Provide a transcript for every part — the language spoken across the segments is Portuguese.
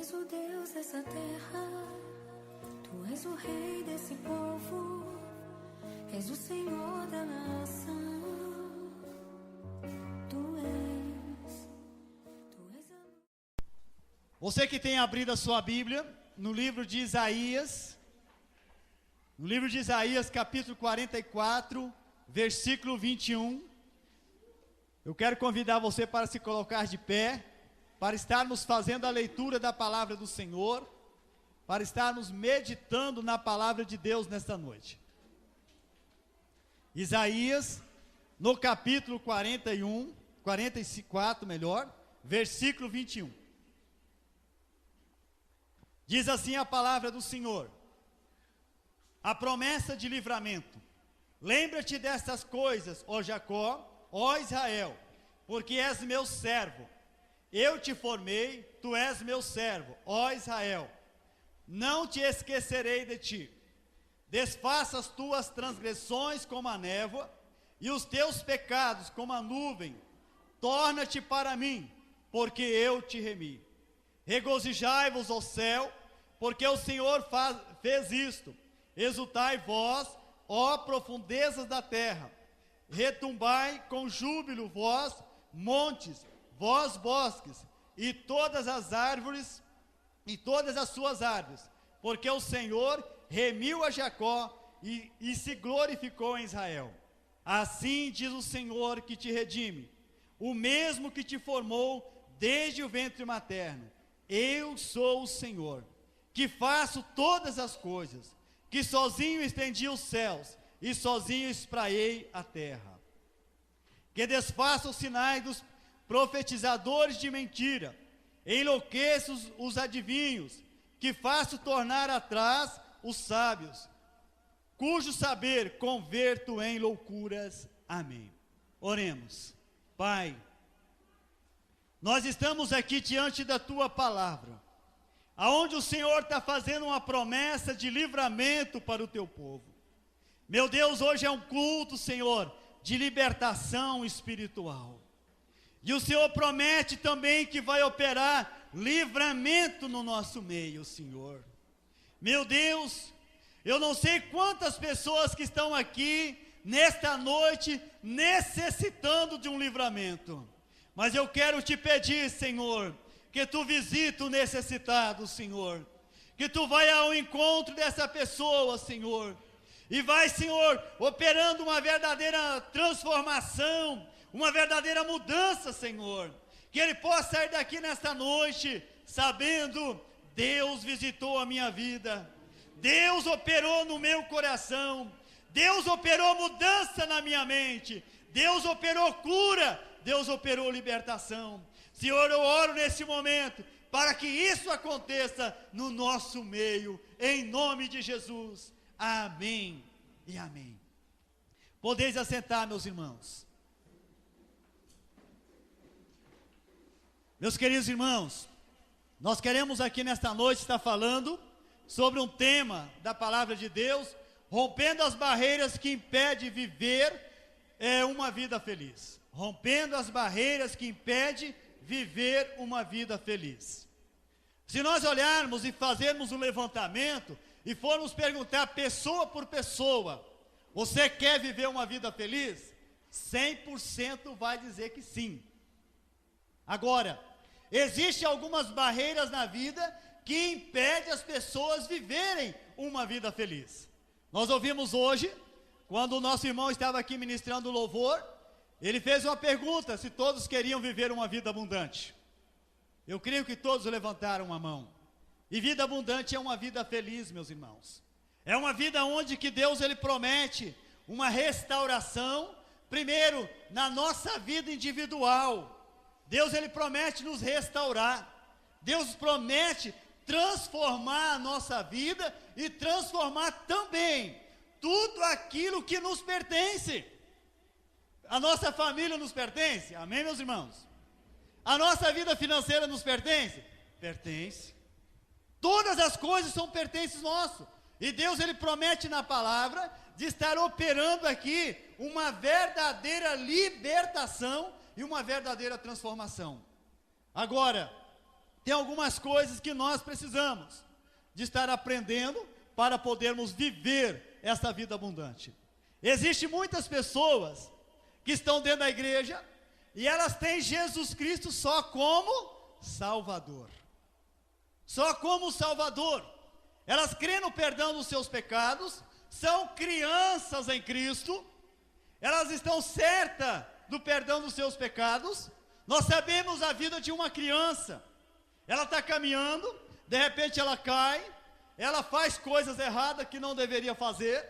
és o Deus dessa terra, Tu és o Rei desse povo, és o Senhor da nação. Tu és a... Você que tem abrido a sua Bíblia no livro de Isaías, capítulo 44, versículo 21, eu quero convidar você para se colocar de pé, para estarmos fazendo a leitura da palavra do Senhor, para estarmos meditando na palavra de Deus nesta noite. Isaías, no capítulo 44, versículo 21. Diz assim a palavra do Senhor: a promessa de livramento. Lembra-te destas coisas, ó Jacó, ó Israel, porque és meu servo. Eu te formei, tu és meu servo, ó Israel. Não te esquecerei de ti. Desfaça as tuas transgressões como a névoa, e os teus pecados como a nuvem. Torna-te para mim, porque eu te remi. Regozijai-vos, ó céu, porque o Senhor fez isto. Exultai vós, ó profundezas da terra. Retumbai com júbilo vós, montes, vós bosques, e todas as árvores, e todas as suas árvores, porque o Senhor remiu a Jacó e se glorificou em Israel. Assim diz o Senhor que te redime, o mesmo que te formou desde o ventre materno. Eu sou o Senhor, que faço todas as coisas, que sozinho estendi os céus, e sozinho espraiei a terra. Que desfaço os sinais dos profetizadores de mentira, enlouqueço os adivinhos, que faço tornar atrás os sábios, cujo saber converto em loucuras. Amém. Oremos. Pai, nós estamos aqui diante da Tua palavra, aonde o Senhor está fazendo uma promessa de livramento para o Teu povo. Meu Deus, hoje é um culto, Senhor, de libertação espiritual. E o Senhor promete também que vai operar livramento no nosso meio, Senhor. Meu Deus, eu não sei quantas pessoas que estão aqui nesta noite necessitando de um livramento, mas eu quero te pedir, Senhor, que Tu visita o necessitado, Senhor, que Tu vai ao encontro dessa pessoa, Senhor, e vai, Senhor, operando uma verdadeira transformação, uma verdadeira mudança, Senhor, que ele possa sair daqui nesta noite, sabendo, Deus visitou a minha vida, Deus operou no meu coração, Deus operou mudança na minha mente, Deus operou cura, Deus operou libertação. Senhor, eu oro nesse momento, para que isso aconteça no nosso meio, em nome de Jesus. Amém e amém. Podeis assentar, meus irmãos. Meus queridos irmãos, nós queremos aqui nesta noite estar falando sobre um tema da palavra de Deus, rompendo as barreiras que impedem viver uma vida feliz. Rompendo as barreiras que impedem viver uma vida feliz. Se nós olharmos e fazermos um levantamento, e formos perguntar pessoa por pessoa, você quer viver uma vida feliz? 100% vai dizer que sim. Agora, existem algumas barreiras na vida que impedem as pessoas viverem uma vida feliz. Nós ouvimos hoje, quando o nosso irmão estava aqui ministrando louvor, ele fez uma pergunta, se todos queriam viver uma vida abundante. Eu creio que todos levantaram a mão. E vida abundante é uma vida feliz, meus irmãos. É uma vida onde que Deus ele promete uma restauração, primeiro na nossa vida individual. Deus ele promete nos restaurar. Deus promete transformar a nossa vida e transformar também tudo aquilo que nos pertence. A nossa família nos pertence? Amém, meus irmãos? A nossa vida financeira nos pertence? Pertence. Todas as coisas são pertences nossos. E Deus ele promete na palavra de estar operando aqui uma verdadeira libertação e uma verdadeira transformação. Agora, tem algumas coisas que nós precisamos de estar aprendendo para podermos viver essa vida abundante. Existem muitas pessoas que estão dentro da igreja e elas têm Jesus Cristo só como Salvador. Só como Salvador. Elas creem no perdão dos seus pecados, são crianças em Cristo, elas estão certas do perdão dos seus pecados. Nós sabemos a vida de uma criança. Ela está caminhando, de repente ela cai, ela faz coisas erradas que não deveria fazer,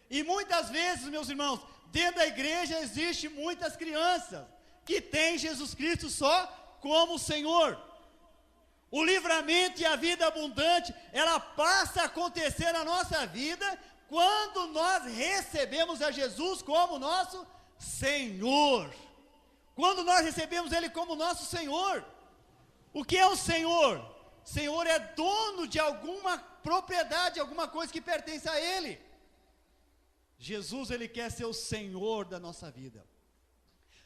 e muitas vezes, meus irmãos, dentro da igreja existe muitas crianças que têm Jesus Cristo só como Senhor. O livramento e a vida abundante, ela passa a acontecer na nossa vida quando nós recebemos a Jesus como nosso Senhor. Quando nós recebemos Ele como nosso Senhor. O que é o Senhor? Senhor é dono de alguma propriedade, alguma coisa que pertence a Ele. Jesus, Ele quer ser o Senhor da nossa vida.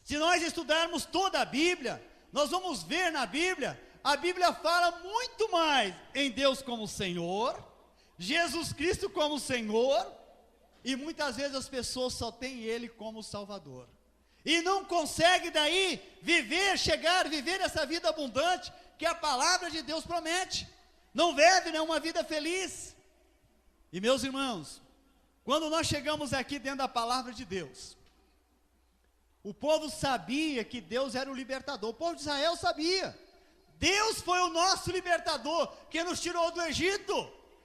Se nós estudarmos toda a Bíblia, nós vamos ver na Bíblia, a Bíblia fala muito mais em Deus como Senhor, Jesus Cristo como Senhor, e muitas vezes as pessoas só têm Ele como Salvador. E não consegue daí viver essa vida abundante que a palavra de Deus promete. Não vive, uma vida feliz. E meus irmãos, quando nós chegamos aqui dentro da palavra de Deus, o povo sabia que Deus era o libertador. O povo de Israel sabia. Deus foi o nosso libertador, que nos tirou do Egito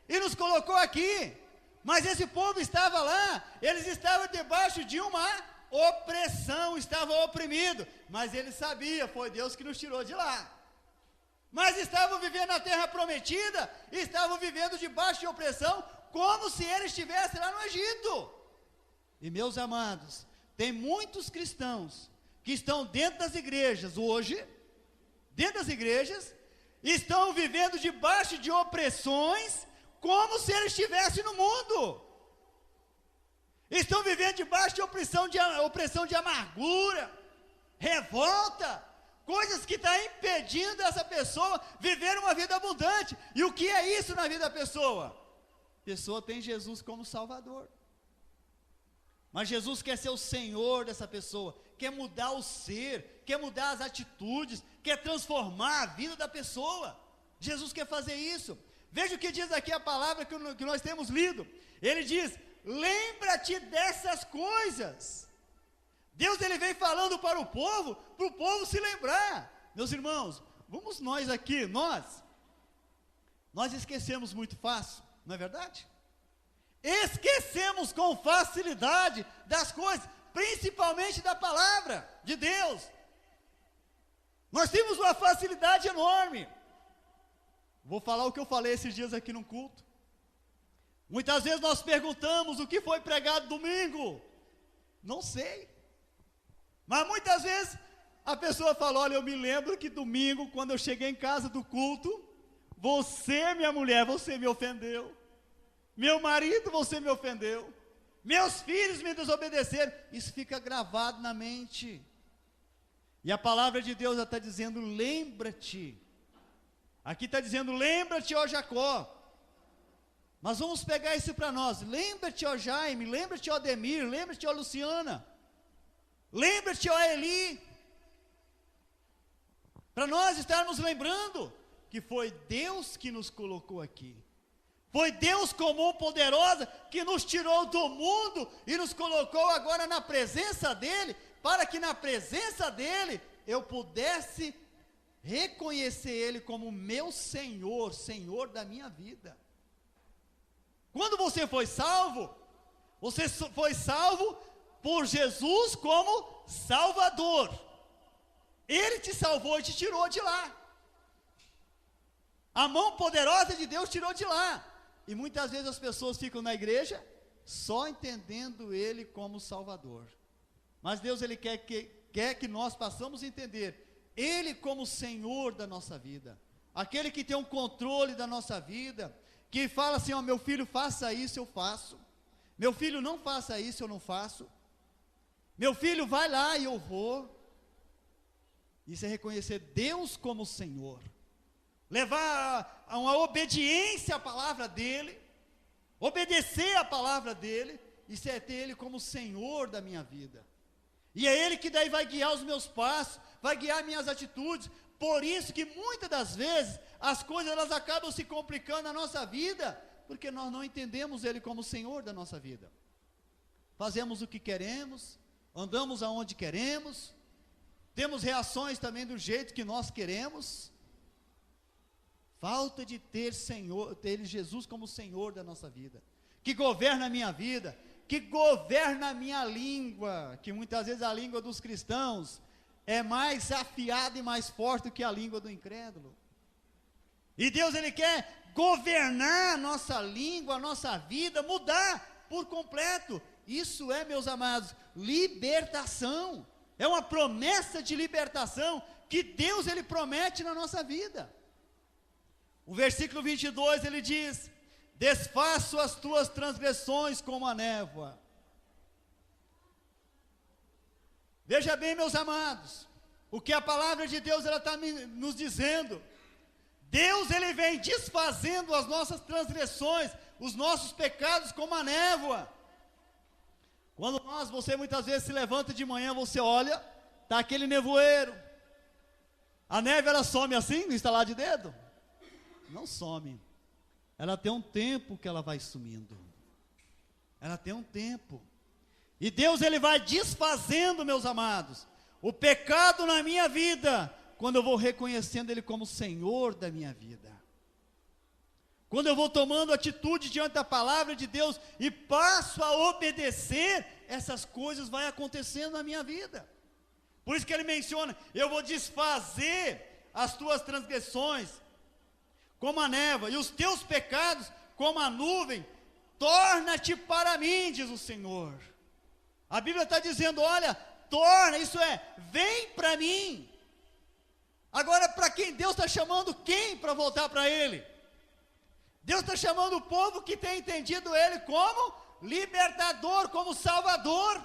e nos colocou aqui. Mas esse povo estava lá, eles estavam debaixo de uma opressão, estavam oprimidos. Mas eles sabiam, foi Deus que nos tirou de lá. Mas estavam vivendo na terra prometida, estavam vivendo debaixo de opressão, como se eles estivessem lá no Egito. E meus amados, tem muitos cristãos que estão dentro das igrejas hoje, estão vivendo debaixo de opressões, como se eles estivessem no mundo. Estão vivendo debaixo de opressão de amargura, revolta, coisas que estão impedindo essa pessoa viver uma vida abundante. E o que é isso na vida da pessoa? A pessoa tem Jesus como Salvador. Mas Jesus quer ser o Senhor dessa pessoa, quer mudar o ser, quer mudar as atitudes, quer transformar a vida da pessoa. Jesus quer fazer isso. Veja o que diz aqui a palavra que nós temos lido. Ele diz: lembra-te dessas coisas. Deus, ele vem falando para o povo se lembrar. Meus irmãos, vamos nós aqui, nós esquecemos muito fácil, não é verdade? Esquecemos com facilidade das coisas, principalmente da palavra de Deus. Nós temos uma facilidade enorme. Vou falar o que eu falei esses dias aqui no culto. Muitas vezes nós perguntamos o que foi pregado domingo. Não sei. Mas muitas vezes a pessoa fala: olha, eu me lembro que domingo, quando eu cheguei em casa do culto, você, minha mulher, você me ofendeu. Meu marido, você me ofendeu. Meus filhos me desobedeceram. Isso fica gravado na mente. E a palavra de Deus está dizendo: lembra-te. Aqui está dizendo: lembra-te, ó Jacó. Mas vamos pegar isso para nós. Lembra-te, ó Jaime. Lembra-te, ó Ademir. Lembra-te, ó Luciana. Lembra-te, ó Eli. Para nós estarmos lembrando que foi Deus que nos colocou aqui. Foi Deus com mão poderosa que nos tirou do mundo e nos colocou agora na presença dEle, para que na presença dEle eu pudesse reconhecer Ele como meu Senhor, Senhor da minha vida. Quando você foi salvo por Jesus como Salvador. Ele te salvou e te tirou de lá. A mão poderosa de Deus tirou de lá. E muitas vezes as pessoas ficam na igreja só entendendo Ele como Salvador. Mas Deus, Ele quer que nós possamos entender Ele como Senhor da nossa vida. Aquele que tem um controle da nossa vida, que fala assim: ó, meu filho, faça isso, eu faço. Meu filho, não faça isso, eu não faço. Meu filho, vai lá e eu vou. Isso é reconhecer Deus como Senhor. levar a uma obediência à palavra dEle, obedecer à palavra dEle, isso é ter Ele como Senhor da minha vida. E é Ele que daí vai guiar os meus passos, vai guiar minhas atitudes. Por isso que muitas das vezes as coisas elas acabam se complicando na nossa vida, porque nós não entendemos Ele como Senhor da nossa vida. Fazemos o que queremos, andamos aonde queremos, temos reações também do jeito que nós queremos. Falta de ter Jesus como Senhor da nossa vida, que governa a minha vida, que governa a minha língua, que muitas vezes a língua dos cristãos é mais afiada e mais forte do que a língua do incrédulo. E Deus, Ele quer governar a nossa língua, a nossa vida, mudar por completo. Isso é, meus amados, libertação. É uma promessa de libertação que Deus, Ele promete na nossa vida. O versículo 22, ele diz: desfaço as tuas transgressões como a névoa. Veja bem, meus amados, o que a palavra de Deus ela está nos dizendo. Deus, Ele vem desfazendo as nossas transgressões, os nossos pecados como a névoa. Quando você muitas vezes se levanta de manhã, você olha, está aquele nevoeiro. A neve ela some assim, no estalar de dedo? Não some. Ela tem um tempo que ela vai sumindo. Ela tem um tempo. E Deus, Ele vai desfazendo, meus amados, o pecado na minha vida, quando eu vou reconhecendo Ele como Senhor da minha vida. Quando eu vou tomando atitude diante da palavra de Deus e passo a obedecer, essas coisas vão acontecendo na minha vida. Por isso que ele menciona: eu vou desfazer as tuas transgressões como a névoa, e os teus pecados como a nuvem, torna-te para mim, diz o Senhor. A Bíblia está dizendo: olha, torna, isso é, vem para mim. Agora, para quem Deus está chamando? Quem para voltar para Ele? Deus está chamando o povo que tem entendido Ele como libertador, como salvador.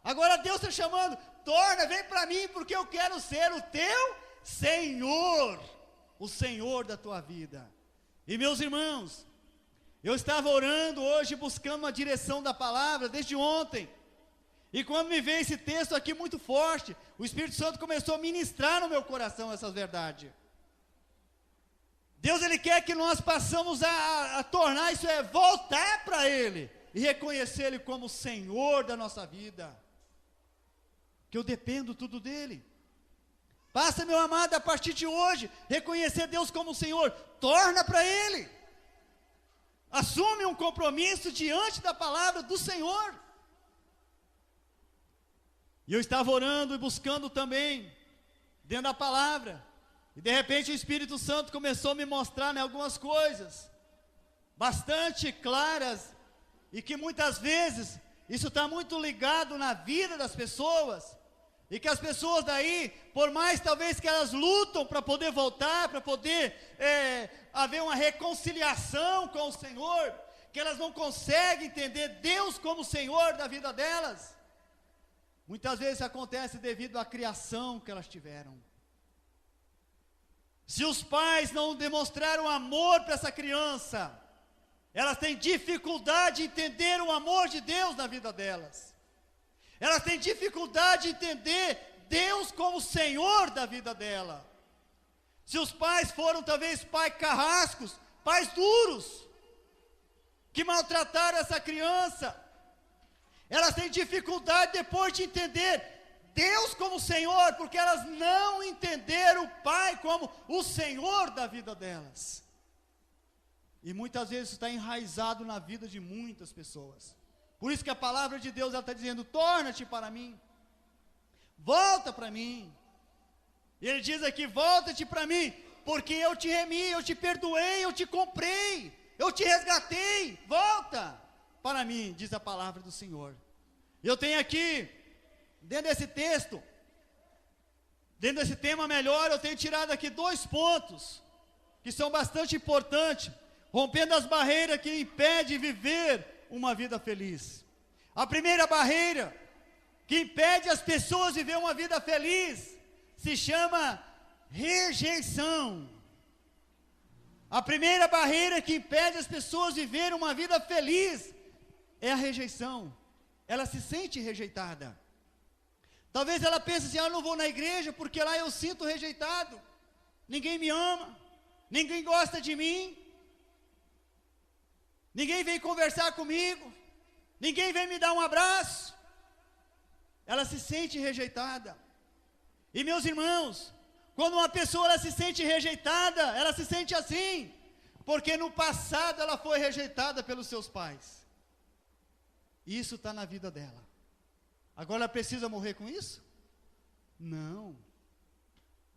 Agora Deus está chamando: torna, vem para mim, porque eu quero ser o teu Senhor, o Senhor da tua vida. E meus irmãos, eu estava orando hoje, buscando uma direção da palavra, desde ontem, e quando me veio esse texto aqui muito forte, o Espírito Santo começou a ministrar no meu coração essas verdades. Deus, Ele quer que nós passamos a tornar, isso é, voltar para Ele, e reconhecer Ele como Senhor da nossa vida, que eu dependo tudo dEle. Passa, meu amado, a partir de hoje, reconhecer Deus como Senhor, torna para Ele, assume um compromisso diante da palavra do Senhor. E eu estava orando e buscando também, dentro da palavra, e de repente o Espírito Santo começou a me mostrar, né, algumas coisas, bastante claras, e que muitas vezes, isso está muito ligado na vida das pessoas, e que as pessoas daí, por mais talvez que elas lutam para poder voltar, para poder haver uma reconciliação com o Senhor, que elas não conseguem entender Deus como Senhor da vida delas. Muitas vezes acontece devido à criação que elas tiveram. Se os pais não demonstraram amor para essa criança, elas têm dificuldade de entender o amor de Deus na vida delas. Elas têm dificuldade de entender Deus como Senhor da vida dela. Se os pais foram talvez pais carrascos, pais duros, que maltrataram essa criança, elas têm dificuldade depois de entender Deus como Senhor, porque elas não entenderam o Pai como o Senhor da vida delas. E muitas vezes isso está enraizado na vida de muitas pessoas. Por isso que a palavra de Deus está dizendo: torna-te para mim, volta para mim. E ele diz aqui: volta-te para mim, porque eu te remi, eu te perdoei, eu te comprei, eu te resgatei, volta para mim, diz a palavra do Senhor. Eu tenho aqui, dentro desse texto, dentro desse tema melhor, eu tenho tirado aqui 2 pontos, que são bastante importantes, rompendo as barreiras que impedem viver uma vida feliz. A primeira barreira, que impede as pessoas de viver uma vida feliz, se chama rejeição. A primeira barreira que impede as pessoas de viverem uma vida feliz é a rejeição. Ela se sente rejeitada. Talvez ela pense assim, eu não vou na igreja porque lá eu sinto rejeitado. Ninguém me ama, ninguém gosta de mim, ninguém vem conversar comigo, ninguém vem me dar um abraço. Ela se sente rejeitada. E meus irmãos, quando uma pessoa ela se sente rejeitada, ela se sente assim, porque no passado ela foi rejeitada pelos seus pais. Isso está na vida dela. Agora ela precisa morrer com isso? Não.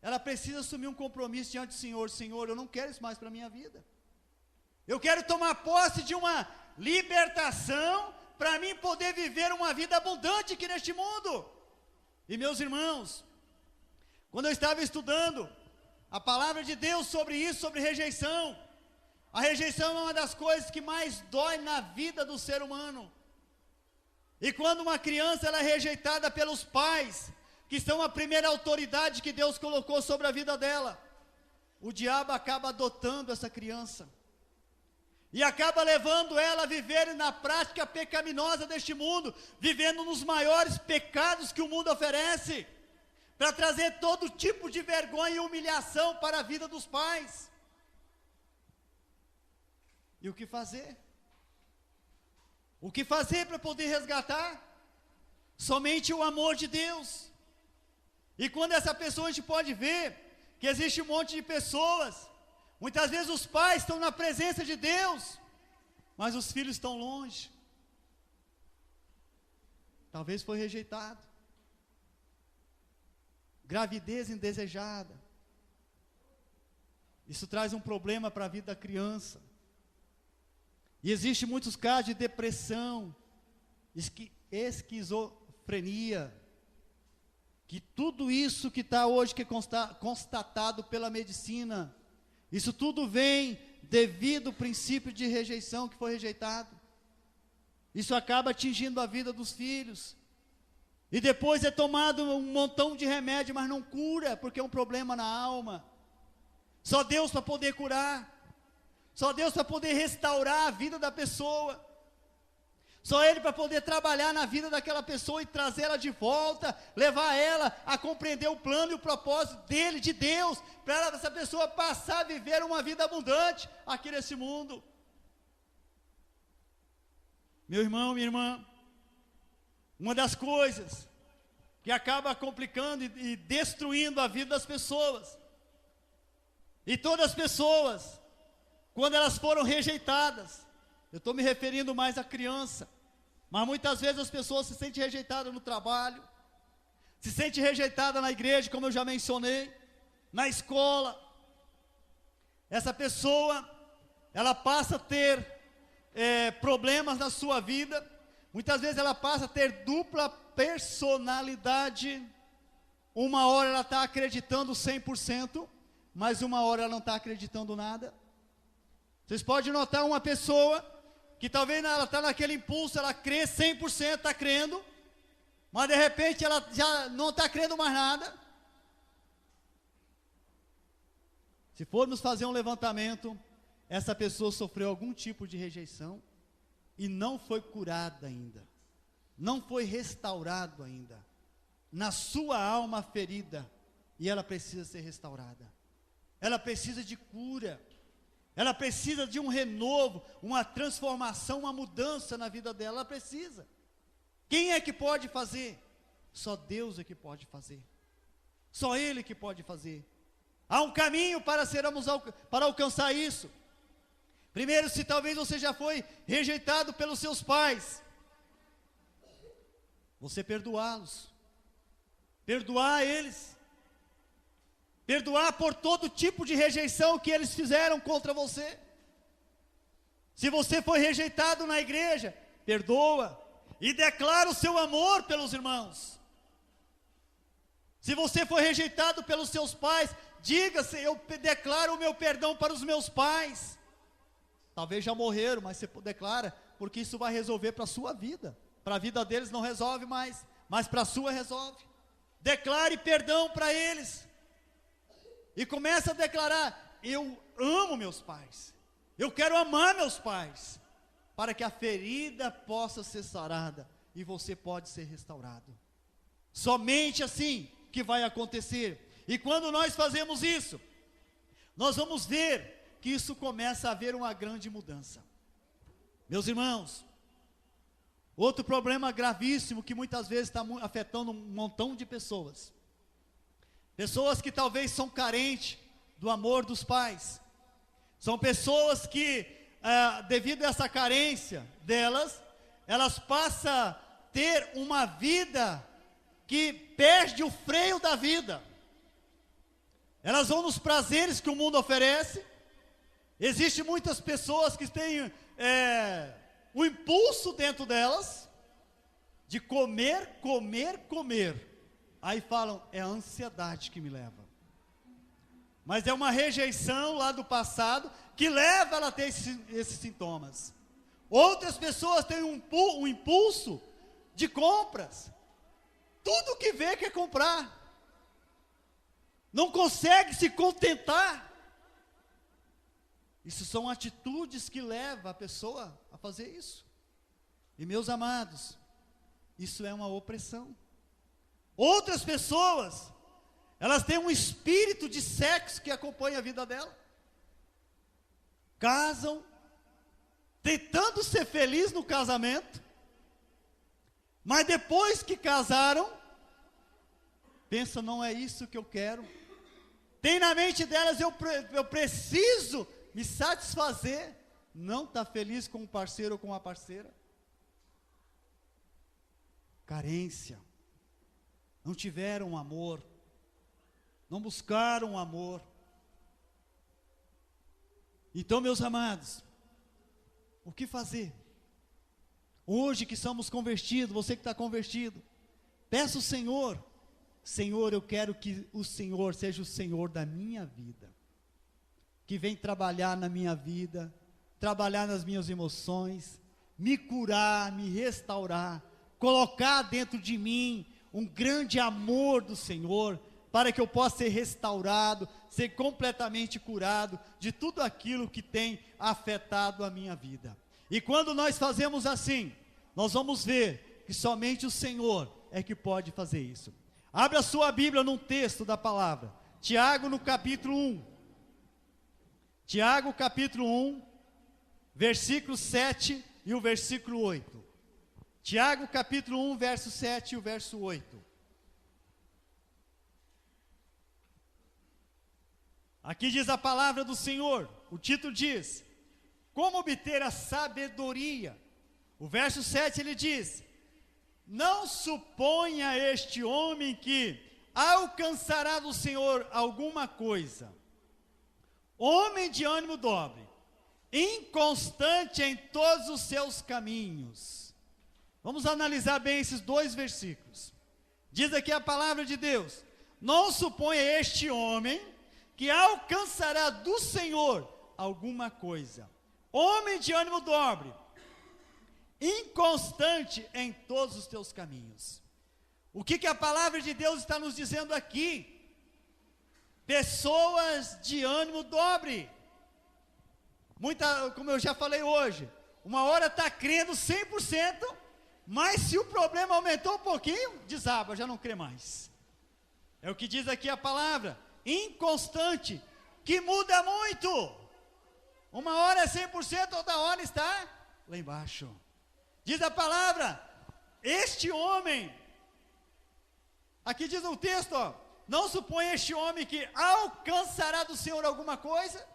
Ela precisa assumir um compromisso diante do Senhor. Senhor, eu não quero isso mais para a minha vida. Eu quero tomar posse de uma libertação para mim poder viver uma vida abundante aqui neste mundo. E meus irmãos, quando eu estava estudando a palavra de Deus sobre isso, sobre rejeição, a rejeição é uma das coisas que mais dói na vida do ser humano. E quando uma criança ela é rejeitada pelos pais, que são a primeira autoridade que Deus colocou sobre a vida dela, o diabo acaba adotando essa criança, e acaba levando ela a viver na prática pecaminosa deste mundo, vivendo nos maiores pecados que o mundo oferece, para trazer todo tipo de vergonha e humilhação para a vida dos pais. E o que fazer? O que fazer para poder resgatar? Somente o amor de Deus. E quando essa pessoa a gente pode ver que existe um monte de pessoas, muitas vezes os pais estão na presença de Deus, mas os filhos estão longe. Talvez foi rejeitado. Gravidez indesejada. Isso traz um problema para a vida da criança. E existe muitos casos de depressão, esquizofrenia, que tudo isso que está hoje, que é constatado pela medicina, isso tudo vem devido ao princípio de rejeição que foi rejeitado. Isso acaba atingindo a vida dos filhos. E depois é tomado um montão de remédio, mas não cura, porque é um problema na alma. Só Deus para poder curar. Só Deus para poder restaurar a vida da pessoa. Só Ele para poder trabalhar na vida daquela pessoa e trazê-la de volta, levar ela a compreender o plano e o propósito dEle, de Deus, para essa pessoa passar a viver uma vida abundante aqui nesse mundo. Meu irmão, minha irmã, uma das coisas que acaba complicando e destruindo a vida das pessoas, e todas as pessoas, quando elas foram rejeitadas, eu estou me referindo mais à criança, mas muitas vezes as pessoas se sentem rejeitadas no trabalho, se sentem rejeitadas na igreja, como eu já mencionei, na escola. Essa pessoa, ela passa a ter problemas na sua vida, muitas vezes ela passa a ter dupla personalidade. Uma hora ela está acreditando 100%, mas uma hora ela não está acreditando nada. Vocês podem notar uma pessoa que talvez ela está naquele impulso, ela crê 100%, está crendo, mas de repente ela já não está crendo mais nada. Se formos fazer um levantamento, essa pessoa sofreu algum tipo de rejeição e não foi curada ainda, não foi restaurado ainda, na sua alma ferida, e ela precisa ser restaurada, ela precisa de cura. Ela precisa de um renovo, uma transformação, uma mudança na vida dela. Ela precisa. Quem é que pode fazer? Só Deus é que pode fazer. Só Ele que pode fazer. Há um caminho para alcançar isso. Primeiro, se talvez você já foi rejeitado pelos seus pais, você perdoá-los. Perdoar eles. Perdoar por todo tipo de rejeição que eles fizeram contra você. Se você foi rejeitado na igreja, perdoa e declara o seu amor pelos irmãos. Se você foi rejeitado pelos seus pais, diga-se, eu declaro o meu perdão para os meus pais. Talvez já morreram, mas você declara, porque isso vai resolver para a sua vida. Para a vida deles não resolve mais, mas para a sua resolve. Declare perdão para eles. E começa a declarar, eu amo meus pais. Eu quero amar meus pais, para que a ferida possa ser sarada e você pode ser restaurado. Somente assim que vai acontecer. E quando nós fazemos isso, nós vamos ver que isso começa a haver uma grande mudança. Meus irmãos, outro problema gravíssimo que muitas vezes está afetando um montão de pessoas. Pessoas que talvez são carentes do amor dos pais. São pessoas que, devido a essa carência delas, elas passam a ter uma vida que perde o freio da vida. Elas vão nos prazeres que o mundo oferece. Existem muitas pessoas que têm o impulso dentro delas de comer. Aí falam, é a ansiedade que me leva. Mas é uma rejeição lá do passado que leva ela a ter esses sintomas. Outras pessoas têm um impulso de compras. Tudo que vê quer comprar. Não consegue se contentar. Isso são atitudes que levam a pessoa a fazer isso. E meus amados, isso é uma opressão. Outras pessoas, elas têm um espírito de sexo que acompanha a vida dela. Casam, tentando ser feliz no casamento, mas depois que casaram, pensam, não é isso que eu quero. Tem na mente delas, eu preciso me satisfazer, não está feliz com o parceiro ou com a parceira. Carência. Não tiveram amor, não buscaram amor. Então, meus amados, o que fazer? Hoje que somos convertidos, você que está convertido, peça ao Senhor, Senhor, eu quero que o Senhor seja o Senhor da minha vida, que vem trabalhar na minha vida, trabalhar nas minhas emoções, me curar, me restaurar, colocar dentro de mim um grande amor do Senhor, para que eu possa ser restaurado, ser completamente curado de tudo aquilo que tem afetado a minha vida. E quando nós fazemos assim, nós vamos ver que somente o Senhor é que pode fazer isso. Abra a sua Bíblia num texto da palavra, Tiago no capítulo 1. Tiago capítulo 1, versículo 7 e o versículo 8. Tiago capítulo 1, verso 7 e o verso 8. Aqui diz a palavra do Senhor, o título diz, como obter a sabedoria. O verso 7 ele diz, não suponha este homem que alcançará do Senhor alguma coisa. Homem de ânimo dobre, inconstante em todos os seus caminhos. Vamos analisar bem esses dois versículos. Diz aqui a palavra de Deus, não suponha este homem que alcançará do Senhor alguma coisa. Homem de ânimo dobre, inconstante em todos os teus caminhos. O que a palavra de Deus está nos dizendo aqui? Pessoas de ânimo dobre. Como eu já falei hoje, uma hora está crendo 100%, mas se o problema aumentou um pouquinho, desaba, já não crê mais. É o que diz aqui a palavra, inconstante, que muda muito. Uma hora é 100%, outra hora está lá embaixo. Diz a palavra, este homem, aqui diz o texto, ó, não suponha este homem que alcançará do Senhor alguma coisa.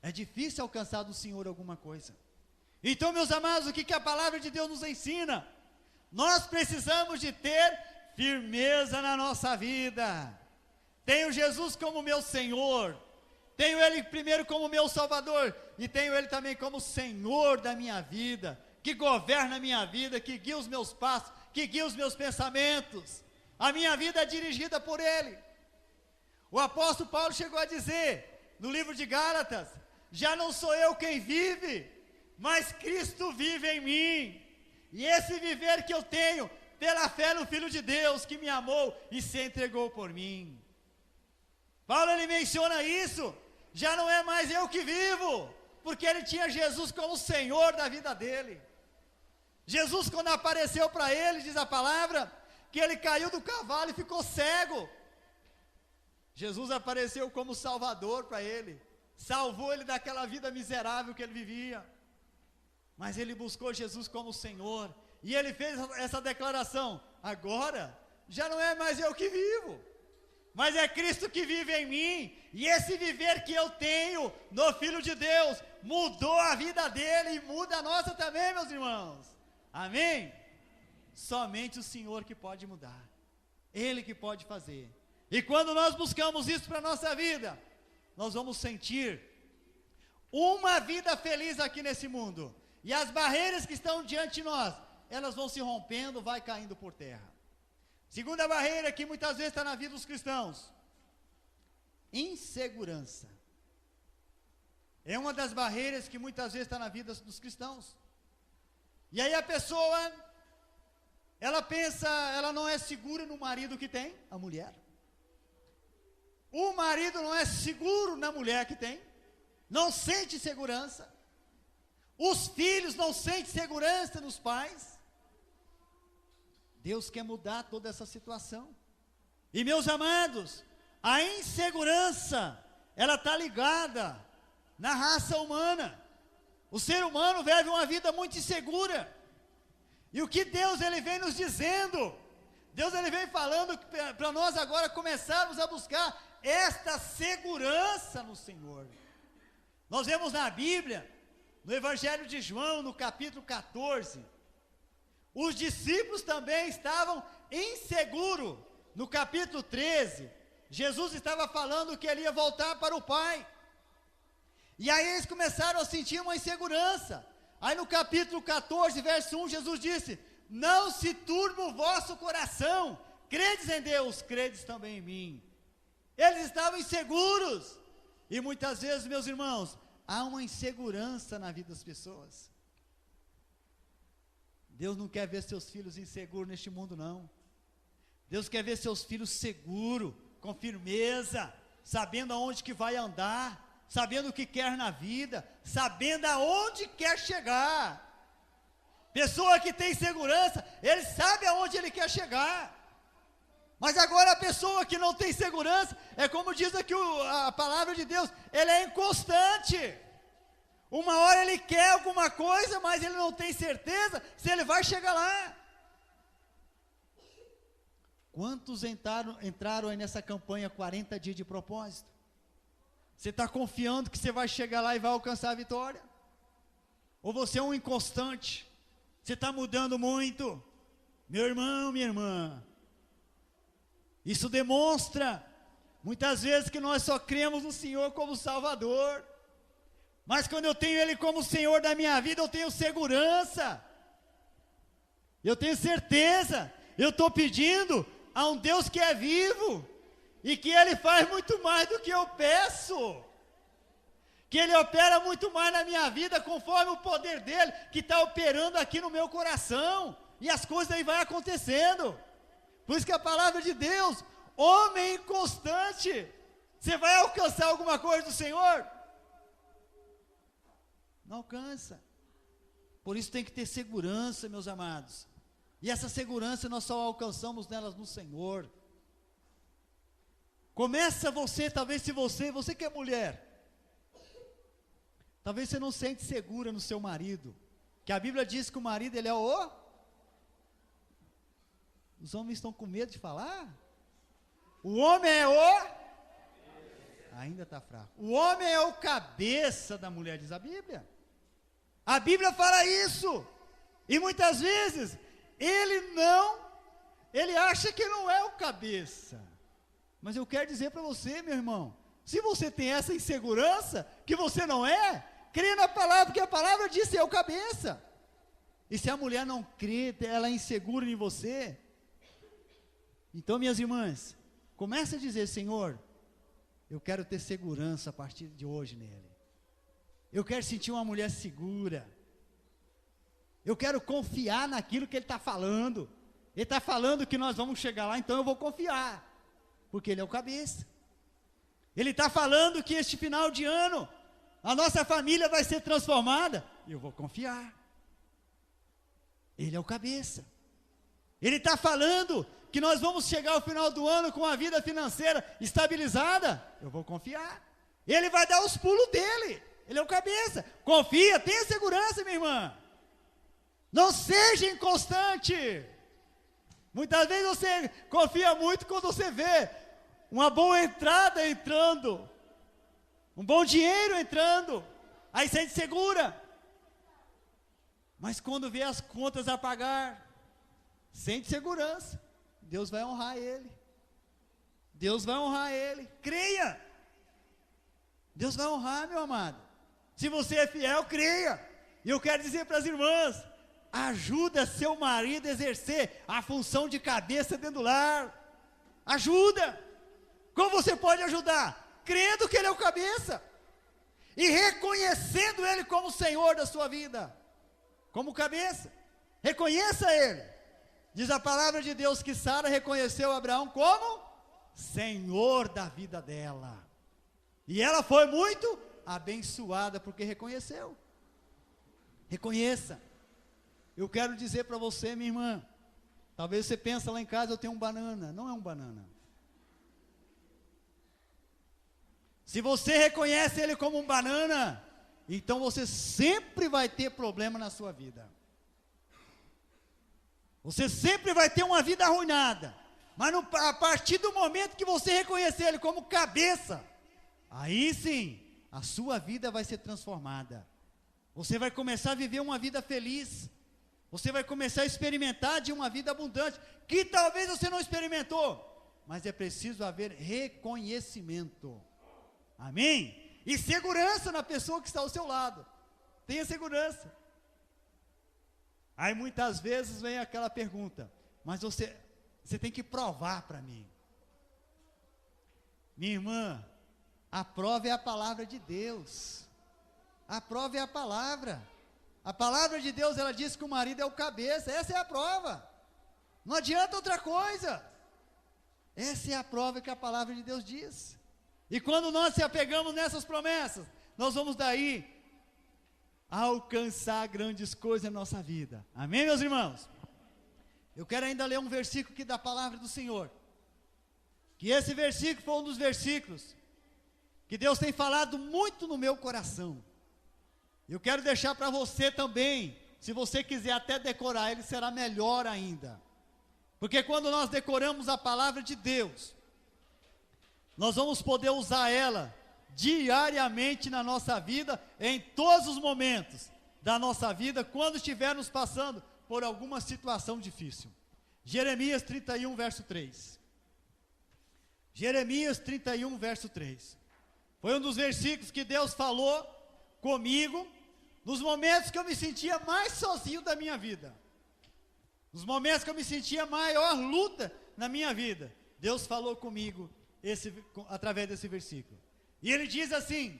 É difícil alcançar do Senhor alguma coisa. Então, meus amados, o que a palavra de Deus nos ensina? Nós precisamos de ter firmeza na nossa vida. Tenho Jesus como meu Senhor, tenho Ele primeiro como meu Salvador, e tenho Ele também como Senhor da minha vida, que governa a minha vida, que guia os meus passos, que guia os meus pensamentos. A minha vida é dirigida por Ele. O apóstolo Paulo chegou a dizer, no livro de Gálatas, já não sou eu quem vive, mas Cristo vive em mim, e esse viver que eu tenho, pela fé no Filho de Deus, que me amou e se entregou por mim. Paulo ele menciona isso, já não é mais eu que vivo, porque ele tinha Jesus como Senhor da vida dele. Jesus, quando apareceu para ele, diz a palavra, que ele caiu do cavalo e ficou cego. Jesus apareceu como Salvador para ele, salvou ele daquela vida miserável que ele vivia, mas ele buscou Jesus como Senhor, e ele fez essa declaração: agora, já não é mais eu que vivo, mas é Cristo que vive em mim, e esse viver que eu tenho no Filho de Deus, mudou a vida dele, e muda a nossa também, meus irmãos, amém? Somente o Senhor que pode mudar, Ele que pode fazer, e quando nós buscamos isso para a nossa vida, nós vamos sentir uma vida feliz aqui nesse mundo, e as barreiras que estão diante de nós, elas vão se rompendo, vai caindo por terra. Segunda barreira que muitas vezes está na vida dos cristãos: insegurança. É uma das barreiras que muitas vezes está na vida dos cristãos. E aí a pessoa, ela pensa, ela não é segura no marido que tem, a mulher. O marido não é seguro na mulher que tem, não sente segurança. Os filhos não sentem segurança nos pais. Deus quer mudar toda essa situação. E meus amados, a insegurança, ela está ligada na raça humana. O ser humano vive uma vida muito insegura. E o que Deus ele vem nos dizendo? Deus ele vem falando para nós agora começarmos a buscar esta segurança no Senhor. Nós vemos na Bíblia, no Evangelho de João, no capítulo 14, os discípulos também estavam inseguros. No capítulo 13, Jesus estava falando que ele ia voltar para o Pai, e aí eles começaram a sentir uma insegurança. Aí no capítulo 14, verso 1, Jesus disse: não se turbe o vosso coração, credes em Deus, credes também em mim. Eles estavam inseguros, e muitas vezes, meus irmãos, há uma insegurança na vida das pessoas. Deus não quer ver seus filhos inseguros neste mundo, não. Deus quer ver seus filhos seguros, com firmeza, sabendo aonde que vai andar, sabendo o que quer na vida, sabendo aonde quer chegar. Pessoa que tem segurança, ele sabe aonde ele quer chegar. Mas agora a pessoa que não tem segurança, é como diz aqui a palavra de Deus, ele é inconstante. Uma hora ele quer alguma coisa, mas ele não tem certeza se ele vai chegar lá. Quantos entraram aí nessa campanha 40 dias de propósito? Você está confiando que você vai chegar lá e vai alcançar a vitória? Ou você é um inconstante? Você está mudando muito? Meu irmão, minha irmã, isso demonstra, muitas vezes, que nós só cremos no Senhor como Salvador, mas quando eu tenho Ele como Senhor da minha vida, eu tenho segurança, eu tenho certeza, eu estou pedindo a um Deus que é vivo, e que Ele faz muito mais do que eu peço, que Ele opera muito mais na minha vida, conforme o poder dEle, que está operando aqui no meu coração, e as coisas aí vão acontecendo. Por isso que a palavra de Deus, homem inconstante, você vai alcançar alguma coisa do Senhor? Não alcança. Por isso tem que ter segurança, meus amados, e essa segurança nós só alcançamos nelas no Senhor. Começa você, talvez se você que é mulher, talvez você não sente segura no seu marido, que a Bíblia diz que o marido ele é os homens estão com medo de falar? O homem é ainda está fraco. O homem é o cabeça da mulher, diz a Bíblia. A Bíblia fala isso. E muitas vezes, ele acha que não é o cabeça. Mas eu quero dizer para você, meu irmão, se você tem essa insegurança, que você não é, crê na palavra, porque a palavra diz que é o cabeça. E se a mulher não crê, ela é insegura em você, então, minhas irmãs, comece a dizer: Senhor, eu quero ter segurança a partir de hoje nele. Eu quero sentir uma mulher segura. Eu quero confiar naquilo que ele está falando. Ele está falando que nós vamos chegar lá, então eu vou confiar, porque ele é o cabeça. Ele está falando que este final de ano, a nossa família vai ser transformada. Eu vou confiar. Ele é o cabeça. Ele está falando que nós vamos chegar ao final do ano com a vida financeira estabilizada. Eu vou confiar. Ele vai dar os pulos dele. Ele é o cabeça. Confia, tenha segurança, minha irmã. Não seja inconstante. Muitas vezes você confia muito quando você vê uma boa entrada entrando, um bom dinheiro entrando, aí sente segura. Mas quando vê as contas a pagar, sente segurança. Deus vai honrar ele. Deus vai honrar ele. Creia. Deus vai honrar, meu amado. Se você é fiel, creia. E eu quero dizer para as irmãs, ajuda seu marido a exercer a função de cabeça dentro do lar. Ajuda. Como você pode ajudar? Crendo que ele é o cabeça. E reconhecendo ele como o Senhor da sua vida. Como cabeça. Reconheça ele. Diz a palavra de Deus que Sara reconheceu Abraão como Senhor da vida dela. E ela foi muito abençoada porque reconheceu. Reconheça. Eu quero dizer para você, minha irmã, talvez você pense lá em casa, eu tenho um banana. Não é um banana. Se você reconhece ele como um banana, então você sempre vai ter problema na sua vida. Você sempre vai ter uma vida arruinada. Mas a partir do momento que você reconhecer ele como cabeça, aí sim, a sua vida vai ser transformada. Você vai começar a viver uma vida feliz. Você vai começar a experimentar de uma vida abundante, que talvez você não experimentou. Mas é preciso haver reconhecimento. Amém? E segurança na pessoa que está ao seu lado. Tenha segurança. Aí muitas vezes vem aquela pergunta, mas você tem que provar para mim. Minha irmã, a prova é a palavra de Deus. A prova é a palavra. A palavra de Deus, ela diz que o marido é o cabeça. Essa é a prova. Não adianta outra coisa. Essa é a prova que a palavra de Deus diz. E quando nós se apegamos nessas promessas, nós vamos daí alcançar grandes coisas na nossa vida. Amém, meus irmãos? Eu quero ainda ler um versículo aqui da palavra do Senhor. Que esse versículo foi um dos versículos que Deus tem falado muito no meu coração. Eu quero deixar para você também, se você quiser até decorar, ele será melhor ainda. Porque quando nós decoramos a palavra de Deus, nós vamos poder usar ela diariamente na nossa vida, em todos os momentos da nossa vida, quando estivermos passando por alguma situação difícil. Jeremias 31, verso 3. Jeremias 31, verso 3. Foi um dos versículos que Deus falou comigo, nos momentos que eu me sentia mais sozinho da minha vida. Nos momentos que eu me sentia maior luta na minha vida. Deus falou comigo através desse versículo. E ele diz assim: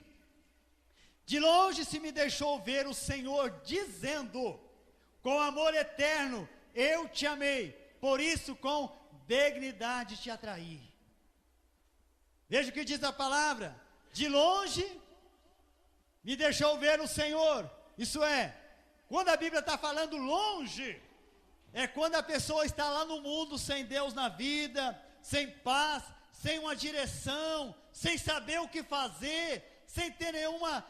de longe se me deixou ver o Senhor dizendo, com amor eterno eu te amei, por isso com benignidade te atraí. Veja o que diz a palavra: de longe me deixou ver o Senhor. Isso é, quando a Bíblia está falando longe, é quando a pessoa está lá no mundo sem Deus na vida, sem paz, sem uma direção, sem saber o que fazer, sem ter nenhuma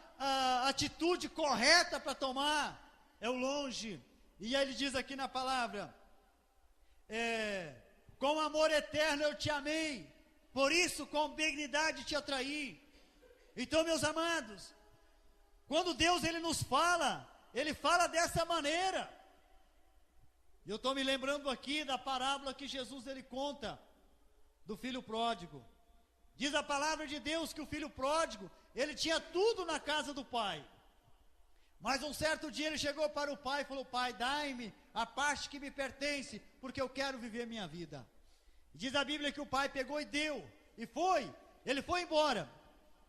atitude correta para tomar. É o longe. E aí ele diz aqui na palavra, com amor eterno eu te amei, por isso com benignidade te atraí. Então, meus amados, quando Deus ele nos fala, ele fala dessa maneira. E eu estou me lembrando aqui da parábola que Jesus ele conta do filho pródigo. Diz a palavra de Deus que o filho pródigo, ele tinha tudo na casa do pai. Mas um certo dia ele chegou para o pai e falou: pai, dai-me a parte que me pertence, porque eu quero viver minha vida. Diz a Bíblia que o pai pegou e deu, e ele foi embora.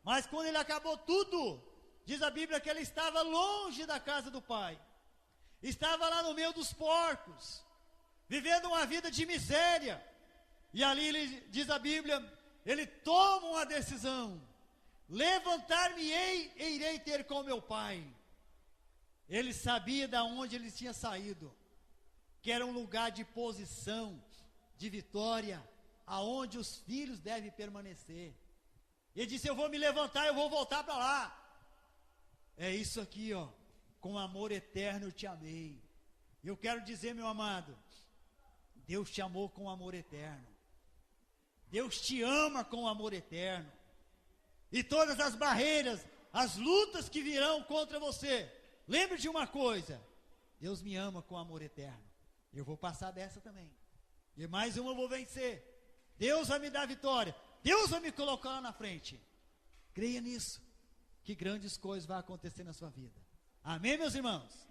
Mas quando ele acabou tudo, diz a Bíblia que ele estava longe da casa do pai. Estava lá no meio dos porcos, vivendo uma vida de miséria. E ali diz a Bíblia ele toma uma decisão: levantar-me-ei e irei ter com meu pai. Ele sabia de onde ele tinha saído, que era um lugar de posição, de vitória, aonde os filhos devem permanecer. Ele disse: eu vou me levantar, eu vou voltar para lá. É isso aqui, ó. Com amor eterno eu te amei. Eu quero dizer, meu amado, Deus te amou com amor eterno. Deus te ama com amor eterno. E todas as barreiras, as lutas que virão contra você, lembre de uma coisa: Deus me ama com amor eterno. Eu vou passar dessa também. E mais uma eu vou vencer. Deus vai me dar vitória. Deus vai me colocar lá na frente. Creia nisso, que grandes coisas vão acontecer na sua vida. Amém, meus irmãos?